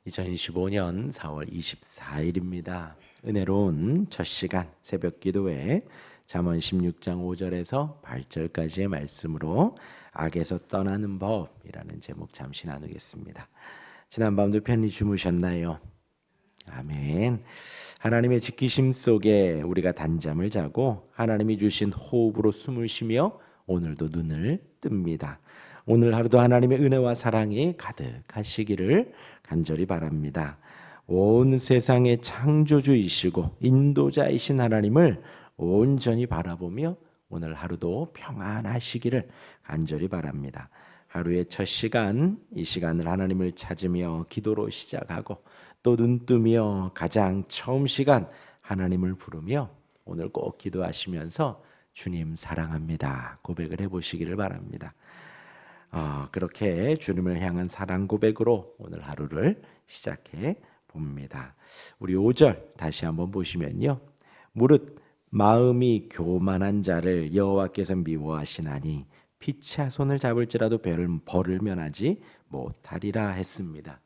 2025년 4월 24일입니다. 은혜로운 첫 시간 새벽 기도회 잠언 16장 5절에서 8절까지의 말씀으로 악에서 떠나는 법이라는 제목 잠시 나누겠습니다. 지난밤도 편히 주무셨나요? 아멘. 하나님의 지키심 속에 우리가 단잠을 자고 하나님이 주신 호흡으로 숨을 쉬며 오늘도 눈을 뜹니다. 오늘 하루도 하나님의 은혜와 사랑이 가득하시기를 간절히 바랍니다. 온 세상의 창조주이시고 인도자이신 하나님을 온전히 바라보며 오늘 하루도 평안하시기를 간절히 바랍니다. 하루의 첫 시간, 이 시간을 하나님을 찾으며 기도로 시작하고 또 눈뜨며 가장 처음 시간 하나님을 부르며 오늘 꼭 기도하시면서 주님 사랑합니다 고백을 해보시기를 바랍니다. 그렇게 주님을 향한 사랑 고백으로 오늘 하루를 시작해 봅니다. 우리 5절 다시 한번 보시면요. 무릇 마음이 교만한 자를 여호와께서 미워하시나니 피차 손을 잡을지라도 벌을 면하지 못하리라 했습니다.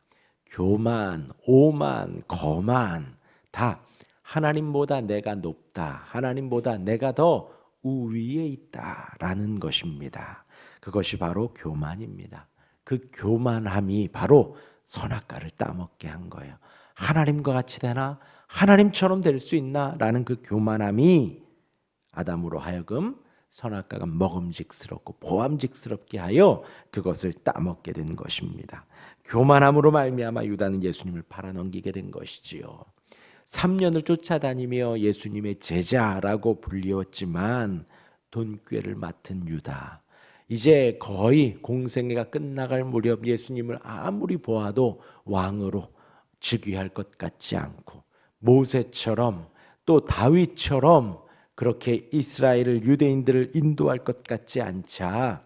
교만, 오만, 거만 다 하나님보다 내가 높다, 하나님보다 내가 더 우위에 있다라는 것입니다. 그것이 바로 교만입니다. 그 교만함이 바로 선악과를 따먹게 한 거예요. 하나님과 같이 되나? 하나님처럼 될 수 있나? 라는 그 교만함이 아담으로 하여금 선악과가 먹음직스럽고 보암직스럽게 하여 그것을 따먹게 된 것입니다. 교만함으로 말미암아 유다는 예수님을 팔아넘기게 된 것이지요. 3년을 쫓아다니며 예수님의 제자라고 불리웠지만 돈꾀를 맡은 유다, 이제 거의 공생애가 끝나갈 무렵 예수님을 아무리 보아도 왕으로 즉위할 것 같지 않고 모세처럼 또 다윗처럼 그렇게 이스라엘을 유대인들을 인도할 것 같지 않자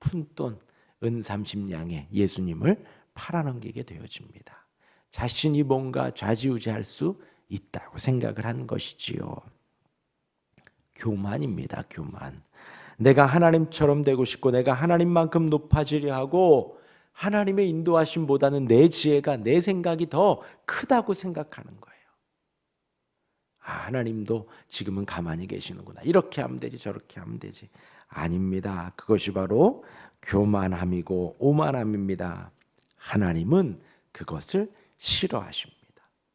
푼돈 은 30냥에 예수님을 팔아넘기게 되어집니다. 자신이 뭔가 좌지우지할 수 있다고 생각을 한 것이지요. 교만입니다. 교만. 내가 하나님처럼 되고 싶고 내가 하나님만큼 높아지려 하고 하나님의 인도하심보다는 내 지혜가 내 생각이 더 크다고 생각하는 거예요. 하나님도 지금은 가만히 계시는구나. 이렇게 하면 되지 저렇게 하면 되지. 아닙니다. 그것이 바로 교만함이고 오만함입니다. 하나님은 그것을 싫어하십니다.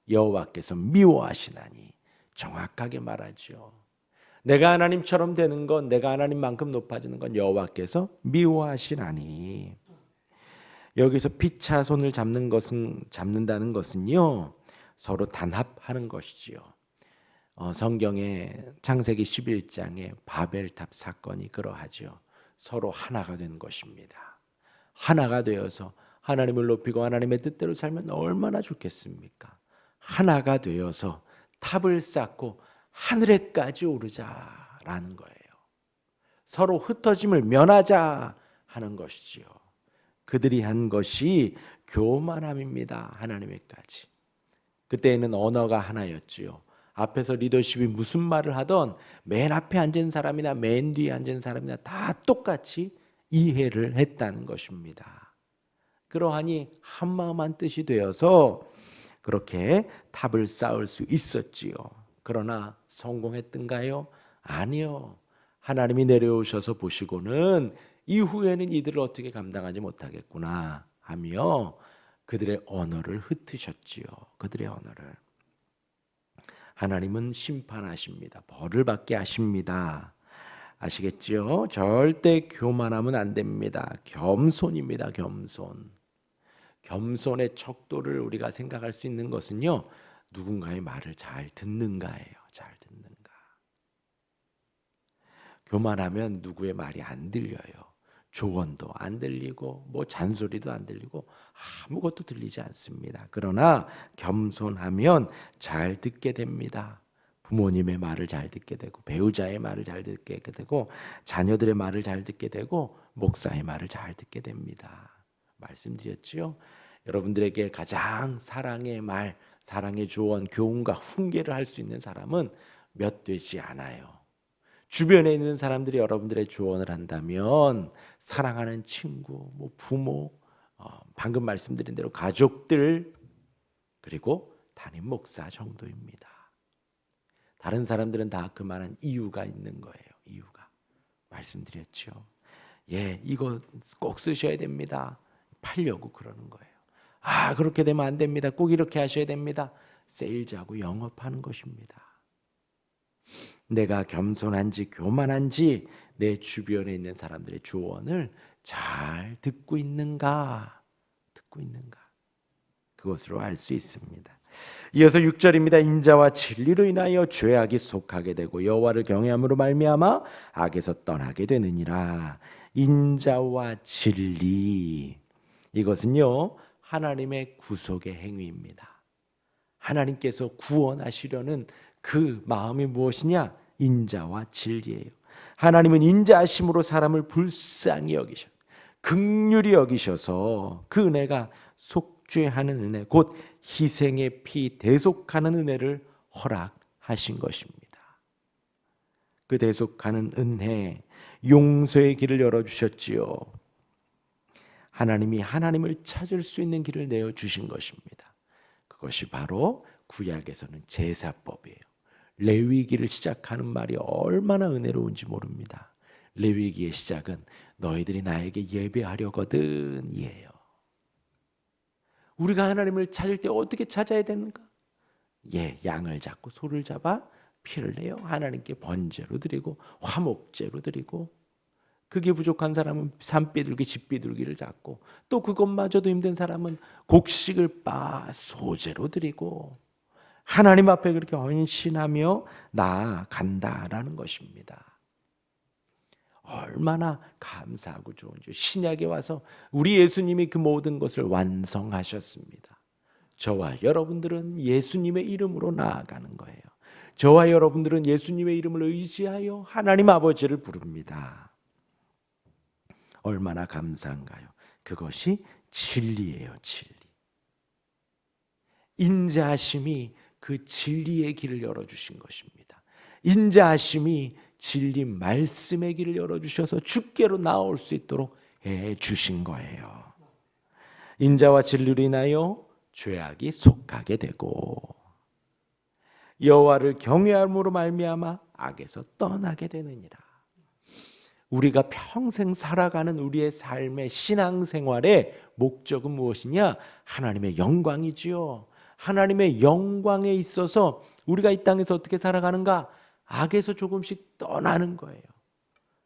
여호와께서 미워하시나니 정확하게 말하죠. 내가 하나님처럼 되는 건, 내가 하나님만큼 높아지는 건 여호와께서 미워하시나니. 여기서 피차 손을 잡는다는 것은요, 서로 단합하는 것이지요. 성경의 창세기 11장의 바벨탑 사건이 그러하죠. 서로 하나가 된 것입니다. 하나가 되어서 하나님을 높이고 하나님의 뜻대로 살면 얼마나 좋겠습니까? 하나가 되어서 탑을 쌓고 하늘에까지 오르자라는 거예요. 서로 흩어짐을 면하자 하는 것이지요. 그들이 한 것이 교만함입니다. 하나님에까지. 그때에는 언어가 하나였지요. 앞에서 리더십이 무슨 말을 하던 맨 앞에 앉은 사람이나 맨 뒤에 앉은 사람이나 다 똑같이 이해를 했다는 것입니다. 그러하니 한마음 한뜻이 되어서 그렇게 탑을 쌓을 수 있었지요. 그러나 성공했던가요? 아니요. 하나님이 내려오셔서 보시고는 이후에는 이들을 어떻게 감당하지 못하겠구나 하며 그들의 언어를 흩으셨지요. 그들의 언어를. 하나님은 심판하십니다. 벌을 받게 하십니다. 아시겠지요? 절대 교만하면 안 됩니다. 겸손입니다. 겸손. 겸손의 척도를 우리가 생각할 수 있는 것은요, 누군가의 말을 잘 듣는가예요. 잘 듣는가. 교만하면 누구의 말이 안 들려요. 조언도 안 들리고 뭐 잔소리도 안 들리고 아무것도 들리지 않습니다. 그러나 겸손하면 잘 듣게 됩니다. 부모님의 말을 잘 듣게 되고 배우자의 말을 잘 듣게 되고 자녀들의 말을 잘 듣게 되고 목사의 말을 잘 듣게 됩니다. 말씀드렸지요. 여러분들에게 가장 사랑의 말, 사랑의 조언, 교훈과 훈계를 할 수 있는 사람은 몇 되지 않아요. 주변에 있는 사람들이 여러분들의 조언을 한다면 사랑하는 친구, 부모, 방금 말씀드린 대로 가족들, 그리고 담임 목사 정도입니다. 다른 사람들은 다 그만한 이유가 있는 거예요. 이유가. 말씀드렸죠. 예, 이거 꼭 쓰셔야 됩니다. 팔려고 그러는 거예요. 아, 그렇게 되면 안 됩니다. 꼭 이렇게 하셔야 됩니다. 세일즈하고 영업하는 것입니다. 내가 겸손한지 교만한지 내 주변에 있는 사람들의 조언을 잘 듣고 있는가? 듣고 있는가? 그것으로 알 수 있습니다. 이어서 6절입니다. 인자와 진리로 인하여 죄악이 속하게 되고 여호와를 경외함으로 말미암아 악에서 떠나게 되느니라. 인자와 진리, 이것은요 하나님의 구속의 행위입니다. 하나님께서 구원하시려는 그 마음이 무엇이냐? 인자와 진리예요. 하나님은 인자하심으로 사람을 불쌍히 여기셔, 긍휼히 여기셔서 그 은혜가 속죄하는 은혜, 곧 희생의 피 대속하는 은혜를 허락하신 것입니다. 그 대속하는 은혜, 용서의 길을 열어주셨지요. 하나님이 하나님을 찾을 수 있는 길을 내어주신 것입니다. 그것이 바로 구약에서는 제사법이에요. 레위기를 시작하는 말이 얼마나 은혜로운지 모릅니다. 레위기의 시작은 너희들이 나에게 예배하려거든 이에요. 우리가 하나님을 찾을 때 어떻게 찾아야 되는가? 예, 양을 잡고 소를 잡아 피를 내어 하나님께 번제로 드리고 화목제로 드리고, 그게 부족한 사람은 산비둘기 집비둘기를 잡고, 또 그것마저도 힘든 사람은 곡식을 빻아 소제로 드리고 하나님 앞에 그렇게 헌신하며 나아간다라는 것입니다. 얼마나 감사하고 좋은지. 신약에 와서 우리 예수님이 그 모든 것을 완성하셨습니다. 저와 여러분들은 예수님의 이름으로 나아가는 거예요. 저와 여러분들은 예수님의 이름을 의지하여 하나님 아버지를 부릅니다. 얼마나 감사한가요? 그것이 진리예요. 진리. 인자하심이 그 진리의 길을 열어주신 것입니다. 인자하심이 진리 말씀의 길을 열어주셔서 주께로 나올 수 있도록 해주신 거예요. 인자와 진리로 인하여 죄악이 속하게 되고 여호와를 경외함으로 말미암아 악에서 떠나게 되느니라. 우리가 평생 살아가는 우리의 삶의 신앙생활의 목적은 무엇이냐? 하나님의 영광이지요. 하나님의 영광에 있어서 우리가 이 땅에서 어떻게 살아가는가? 악에서 조금씩 떠나는 거예요.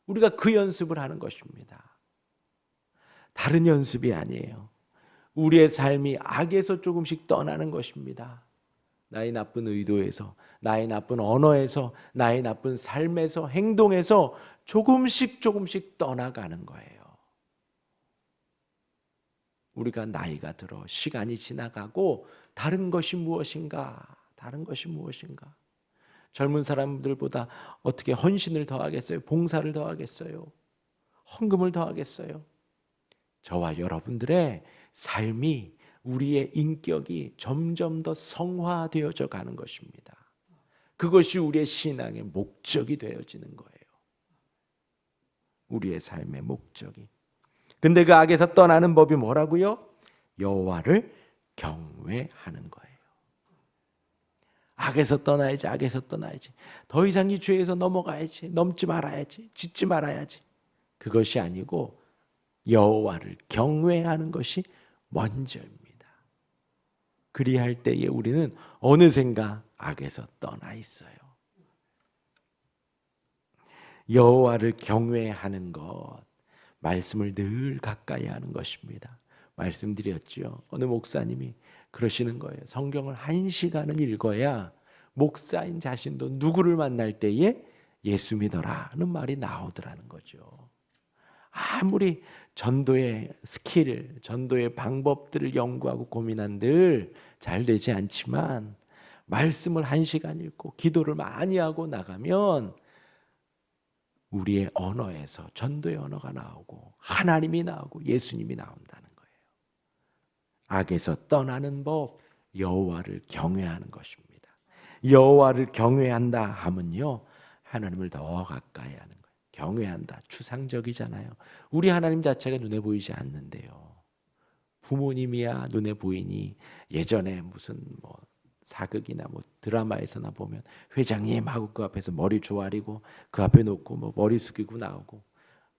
우리가 그 연습을 하는 것입니다. 다른 연습이 아니에요. 우리의 삶이 악에서 조금씩 떠나는 것입니다. 나의 나쁜 의도에서, 나의 나쁜 언어에서, 나의 나쁜 삶에서, 행동에서 조금씩 떠나가는 거예요. 우리가 나이가 들어 시간이 지나가고 다른 것이 무엇인가? 다른 것이 무엇인가? 젊은 사람들보다 어떻게 헌신을 더 하겠어요? 봉사를 더 하겠어요? 헌금을 더 하겠어요? 저와 여러분들의 삶이, 우리의 인격이 점점 더 성화되어져 가는 것입니다. 그것이 우리의 신앙의 목적이 되어지는 거예요. 우리의 삶의 목적이. 근데 그 악에서 떠나는 법이 뭐라고요? 여호와를 경외하는 거예요. 악에서 떠나야지, 악에서 떠나야지. 더 이상 이 죄에서 넘어가야지, 넘지 말아야지, 짓지 말아야지. 그것이 아니고 여호와를 경외하는 것이 먼저입니다. 그리할 때에 우리는 어느샌가 악에서 떠나 있어요. 여호와를 경외하는 것, 말씀을 늘 가까이 하는 것입니다. 말씀드렸죠. 어느 목사님이 그러시는 거예요. 성경을 1시간은 읽어야 목사인 자신도 누구를 만날 때에 예수 믿어라는 말이 나오더라는 거죠. 아무리 전도의 스킬, 전도의 방법들을 연구하고 고민한들 잘 되지 않지만 말씀을 1시간 읽고 기도를 많이 하고 나가면 우리의 언어에서 전도의 언어가 나오고 하나님이 나오고 예수님이 나온다는 거예요. 악에서 떠나는 법, 여호와를 경외하는 것입니다. 여호와를 경외한다 하면요, 하나님을 더 가까이 하는 거예요. 경외한다, 추상적이잖아요. 우리 하나님 자체가 눈에 보이지 않는데요. 부모님이야 눈에 보이니 예전에 무슨 뭐 사극이나 뭐 드라마에서나 보면 회장님 하고 그 앞에서 머리 조아리고 그 앞에 놓고 뭐 머리 숙이고 나오고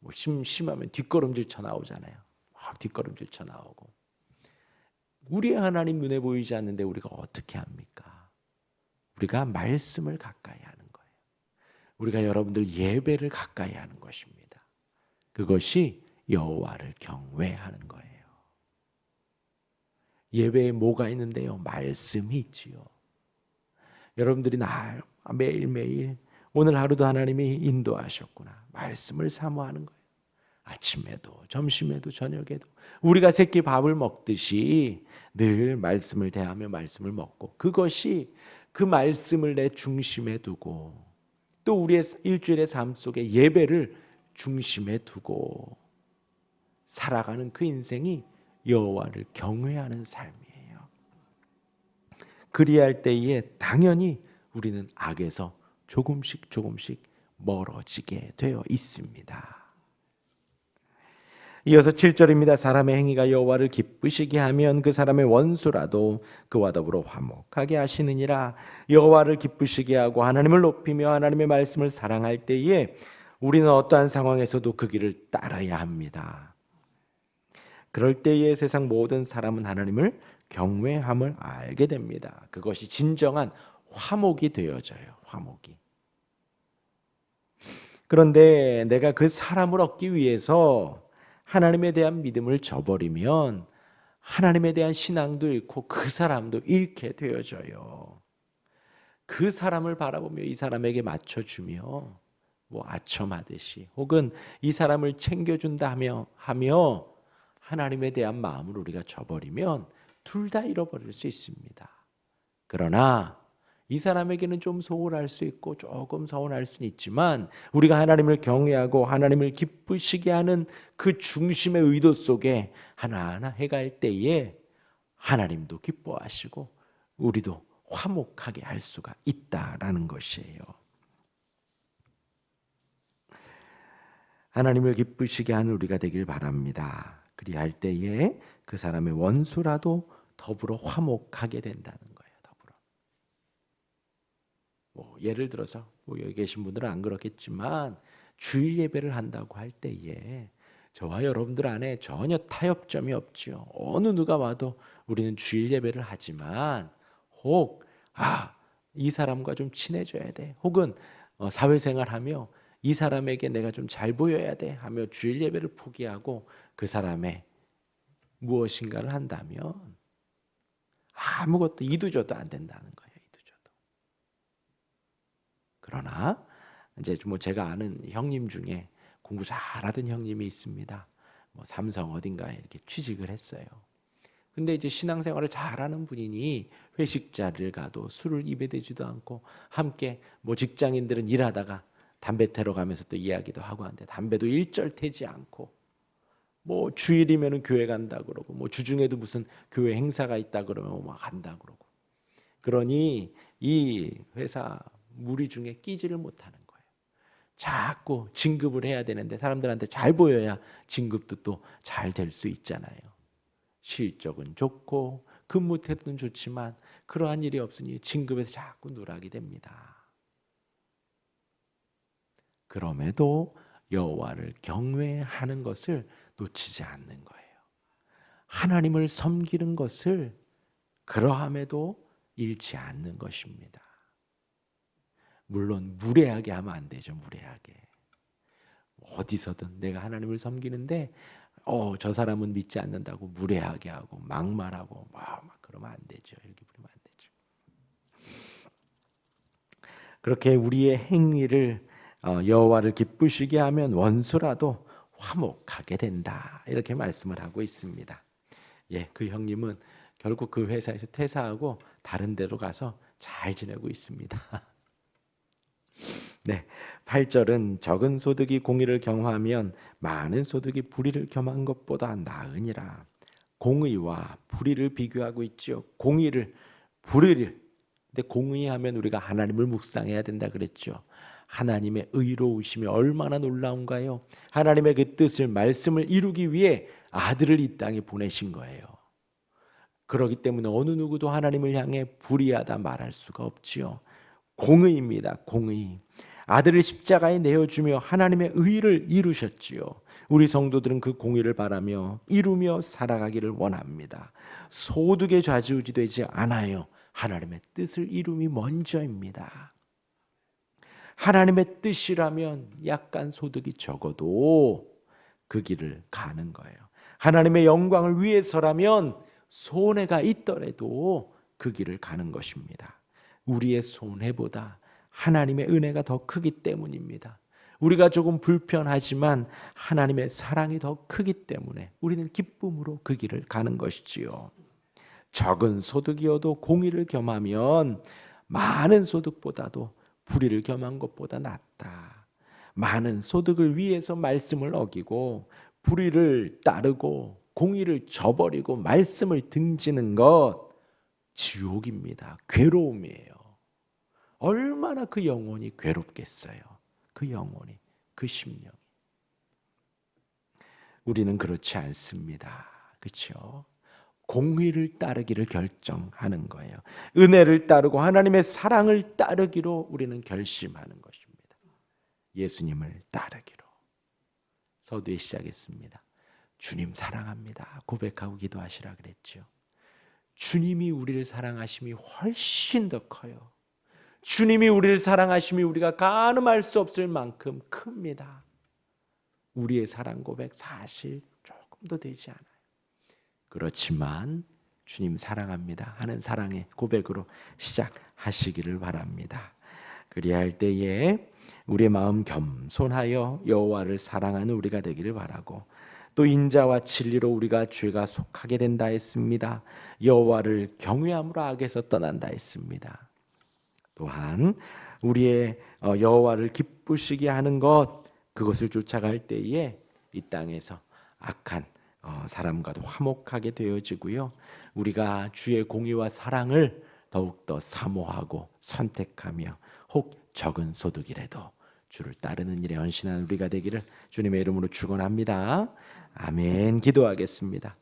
뭐 심하면 뒷걸음질 쳐 나오잖아요. 뒷걸음질 쳐 나오고. 우리의 하나님 눈에 보이지 않는데 우리가 어떻게 합니까? 우리가 말씀을 가까이 하는 거예요. 우리가 여러분들 예배를 가까이 하는 것입니다. 그것이 여호와를 경외하는 거예요. 예배에 뭐가 있는데요? 말씀이 있지요. 여러분들이 매일매일 오늘 하루도 하나님이 인도하셨구나. 말씀을 사모하는 거예요. 아침에도 점심에도 저녁에도 우리가 새끼 밥을 먹듯이 늘 말씀을 대하며 말씀을 먹고 그것이 그 말씀을 내 중심에 두고 또 우리의 일주일의 삶 속에 예배를 중심에 두고 살아가는 그 인생이 여호와를 경외하는 삶이에요. 그리할 때에 당연히 우리는 악에서 조금씩 멀어지게 되어 있습니다. 이어서 7절입니다. 사람의 행위가 여호와를 기쁘시게 하면 그 사람의 원수라도 그와 더불어 화목하게 하시느니라. 여호와를 기쁘시게 하고 하나님을 높이며 하나님의 말씀을 사랑할 때에 우리는 어떠한 상황에서도 그 길을 따라야 합니다. 그럴 때에 세상 모든 사람은 하나님을 경외함을 알게 됩니다. 그것이 진정한 화목이 되어져요. 화목이. 그런데 내가 그 사람을 얻기 위해서 하나님에 대한 믿음을 저버리면 하나님에 대한 신앙도 잃고 그 사람도 잃게 되어져요. 그 사람을 바라보며 이 사람에게 맞춰주며 뭐 아첨하듯이 혹은 이 사람을 챙겨준다 하며 하나님에 대한 마음을 우리가 저버리면 둘 다 잃어버릴 수 있습니다. 그러나 이 사람에게는 좀 소홀할 수 있고 조금 서운할 수는 있지만 우리가 하나님을 경외하고 하나님을 기쁘시게 하는 그 중심의 의도 속에 하나하나 해갈 때에 하나님도 기뻐하시고 우리도 화목하게 할 수가 있다라는 것이에요. 하나님을 기쁘시게 하는 우리가 되길 바랍니다. 그리할 때에 그 사람의 원수라도 더불어 화목하게 된다는 거예요. 뭐 예를 들어서 여기 계신 분들은 안 그렇겠지만 주일 예배를 한다고 할 때에 저와 여러분들 안에 전혀 타협점이 없지요. 어느 누가 와도 우리는 주일 예배를 하지만 이 사람과 좀 친해져야 돼. 혹은 사회생활하며 이 사람에게 내가 좀 잘 보여야 돼 하며 주일 예배를 포기하고 그 사람의 무엇인가를 한다면 아무것도 이도저도 안 된다는 거예요. 그러나 이제 뭐 제가 아는 형님 중에 공부 잘하던 형님이 있습니다. 뭐 삼성 어딘가에 이렇게 취직을 했어요. 근데 이제 신앙생활을 잘하는 분이니 회식 자리를 가도 술을 입에 대지도 않고 함께 뭐 직장인들은 일하다가 담배 태러 가면서 또 이야기도 하고 하는데 담배도 일절 태지 않고 뭐 주일이면은 교회 간다 그러고 뭐 주중에도 무슨 교회 행사가 있다 그러면 막 간다 그러고 그러니 이 회사 무리 중에 끼지를 못하는 거예요. 자꾸 진급을 해야 되는데 사람들한테 잘 보여야 진급도 또 잘 될 수 있잖아요. 실적은 좋고 근무 태도는 좋지만 그러한 일이 없으니 진급에서 자꾸 누락이 됩니다. 그럼에도 여호와를 경외하는 것을 놓치지 않는 거예요. 하나님을 섬기는 것을 그러함에도 잃지 않는 것입니다. 물론 무례하게 하면 안 되죠. 무례하게. 어디서든 내가 하나님을 섬기는데 저 사람은 믿지 않는다고 무례하게 하고 막말하고 막 그러면 안 되죠. 이렇게 부리면 안 되죠. 그렇게 우리의 행위를 여호와를 기쁘시게 하면 원수라도 화목하게 된다. 이렇게 말씀을 하고 있습니다. 예, 그 형님은 결국 그 회사에서 퇴사하고 다른 데로 가서 잘 지내고 있습니다. 네, 8절은 적은 소득이 공의를 경화하면 많은 소득이 불의를 겸한 것보다 나으니라. 공의와 불의를 비교하고 있죠. 공의를, 불의를. 근데 공의하면 우리가 하나님을 묵상해야 된다 그랬죠. 하나님의 의로우심이 얼마나 놀라운가요? 하나님의 그 뜻을 말씀을 이루기 위해 아들을 이 땅에 보내신 거예요. 그렇기 때문에 어느 누구도 하나님을 향해 불의하다 말할 수가 없지요. 공의입니다. 공의. 아들을 십자가에 내어주며 하나님의 의를 이루셨지요. 우리 성도들은 그 공의를 바라며 이루며 살아가기를 원합니다. 소득에 좌지우지되지 않아요. 하나님의 뜻을 이룸이 먼저입니다. 하나님의 뜻이라면 약간 소득이 적어도 그 길을 가는 거예요. 하나님의 영광을 위해서라면 손해가 있더라도 그 길을 가는 것입니다. 우리의 손해보다 하나님의 은혜가 더 크기 때문입니다. 우리가 조금 불편하지만 하나님의 사랑이 더 크기 때문에 우리는 기쁨으로 그 길을 가는 것이지요. 적은 소득이어도 공의를 겸하면 많은 소득보다도 불의를 겸한 것보다 낫다. 많은 소득을 위해서 말씀을 어기고 불의를 따르고 공의를 저버리고 말씀을 등지는 것 지옥입니다. 괴로움이에요. 얼마나 그 영혼이 괴롭겠어요. 그 영혼이, 그 심령이. 우리는 그렇지 않습니다. 그렇죠? 공의를 따르기를 결정하는 거예요. 은혜를 따르고 하나님의 사랑을 따르기로 우리는 결심하는 것입니다. 예수님을 따르기로. 서두에 시작했습니다. 주님 사랑합니다. 고백하고 기도하시라 그랬죠. 주님이 우리를 사랑하심이 훨씬 더 커요. 주님이 우리를 사랑하심이 우리가 가늠할 수 없을 만큼 큽니다. 우리의 사랑 고백 사실 조금도 되지 않아요. 그렇지만 주님 사랑합니다 하는 사랑의 고백으로 시작하시기를 바랍니다. 그리할 때에 우리의 마음 겸손하여 여호와를 사랑하는 우리가 되기를 바라고, 또 인자와 진리로 우리가 죄가 속하게 된다 했습니다. 여호와를 경외함으로 악에서 떠난다 했습니다. 또한 우리의 여호와를 기쁘시게 하는 것, 그것을 쫓아갈 때에 이 땅에서 악한 사람과도 화목하게 되어지고요. 우리가 주의 공의와 사랑을 더욱더 사모하고 선택하며 혹 적은 소득이라도 주를 따르는 일에 헌신하는 우리가 되기를 주님의 이름으로 축원합니다. 아멘. 기도하겠습니다.